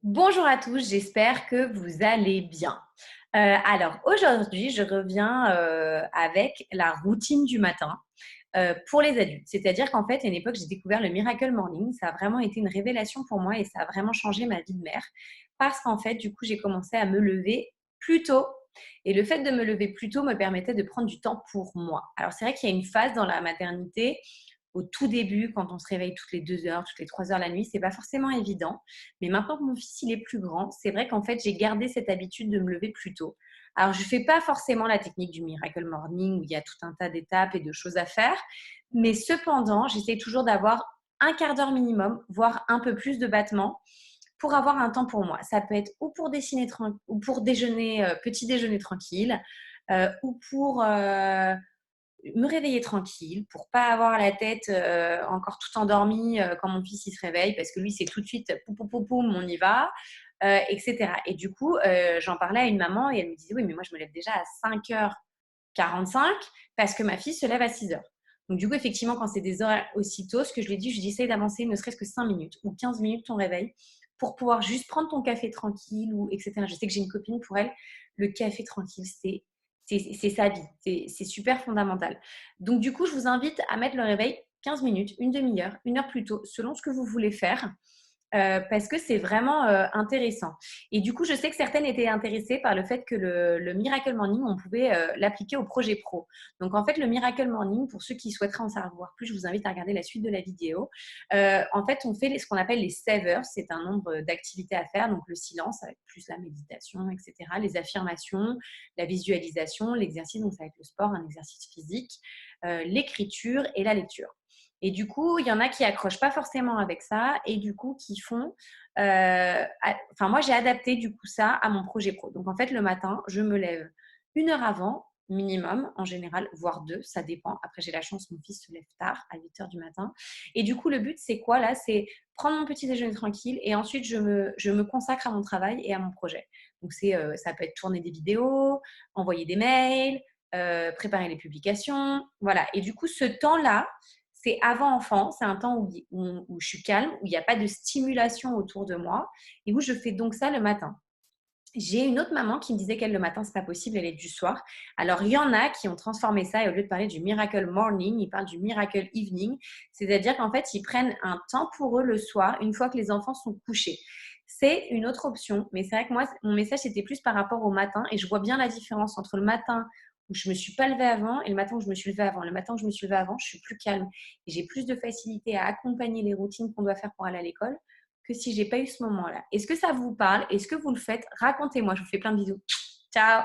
Bonjour à tous, j'espère que vous allez bien. Alors aujourd'hui, je reviens avec la routine du matin pour les adultes. C'est-à-dire qu'en fait, à une époque, j'ai découvert le Miracle Morning. Ça a vraiment été une révélation pour moi et ça a vraiment changé ma vie de mère. Parce qu'en fait, du coup, j'ai commencé à me lever plus tôt. Et le fait de me lever plus tôt me permettait de prendre du temps pour moi. Alors c'est vrai qu'il y a une phase dans la maternité au tout début, quand on se réveille toutes les 2 heures, toutes les 3 heures la nuit, c'est pas forcément évident. Mais maintenant que mon fils il est plus grand, c'est vrai qu'en fait j'ai gardé cette habitude de me lever plus tôt. Alors je fais pas forcément la technique du Miracle Morning où il y a tout un tas d'étapes et de choses à faire, mais cependant j'essaie toujours d'avoir un quart d'heure minimum, voire un peu plus de battements pour avoir un temps pour moi. Ça peut être ou pour dessiner ou pour déjeuner, petit déjeuner tranquille, ou pour me réveiller tranquille pour pas avoir la tête encore tout endormie quand mon fils il se réveille parce que lui c'est tout de suite poum poum poum poum on y va, etc. Et du coup j'en parlais à une maman et elle me disait oui mais moi je me lève déjà à 5h45 parce que ma fille se lève à 6h. Donc du coup effectivement quand c'est des horaires aussi tôt, ce que je lui ai dit, je lui dis essaye d'avancer ne serait-ce que 5 minutes ou 15 minutes ton réveil pour pouvoir juste prendre ton café tranquille ou etc. Je sais que j'ai une copine pour elle, le café tranquille c'est sa vie, c'est super fondamental. Donc du coup, je vous invite à mettre le réveil 15 minutes, une demi-heure, une heure plus tôt, selon ce que vous voulez faire. Parce que c'est vraiment intéressant. Et du coup, je sais que certaines étaient intéressées par le fait que le Miracle Morning, on pouvait l'appliquer au projet pro. Donc en fait, le Miracle Morning, pour ceux qui souhaiteraient en savoir plus, je vous invite à regarder la suite de la vidéo. En fait, on fait ce qu'on appelle les 7 heures. C'est un nombre d'activités à faire, donc le silence avec plus la méditation, etc. Les affirmations, la visualisation, l'exercice, donc ça va être le sport, un exercice physique, l'écriture et la lecture. Et du coup, il y en a qui accrochent pas forcément avec ça et du coup qui font. Enfin, moi, j'ai adapté du coup ça à mon projet pro. Donc, en fait, le matin, je me lève une heure avant, minimum, en général, voire deux, ça dépend. Après, j'ai la chance, mon fils se lève tard, à 8 heures du matin. Et du coup, le but, c'est quoi là? C'est prendre mon petit déjeuner tranquille et ensuite, je me consacre à mon travail et à mon projet. Donc, ça peut être tourner des vidéos, envoyer des mails, préparer les publications. Voilà. Et du coup, ce temps-là, c'est avant enfant, c'est un temps où je suis calme, où il n'y a pas de stimulation autour de moi et où je fais donc ça le matin. J'ai une autre maman qui me disait qu'elle, le matin, c'est pas possible, elle est du soir. Alors, il y en a qui ont transformé ça et au lieu de parler du Miracle Morning, ils parlent du Miracle Evening. C'est-à-dire qu'en fait, ils prennent un temps pour eux le soir, une fois que les enfants sont couchés. C'est une autre option, mais c'est vrai que moi, mon message, c'était plus par rapport au matin et je vois bien la différence entre le matin où je me suis pas levée avant et le matin où je me suis levée avant. Le matin où je me suis levée avant, je suis plus calme et j'ai plus de facilité à accompagner les routines qu'on doit faire pour aller à l'école que si j'ai pas eu ce moment-là. Est-ce que ça vous parle? Est-ce que vous le faites? Racontez-moi, je vous fais plein de bisous. Ciao!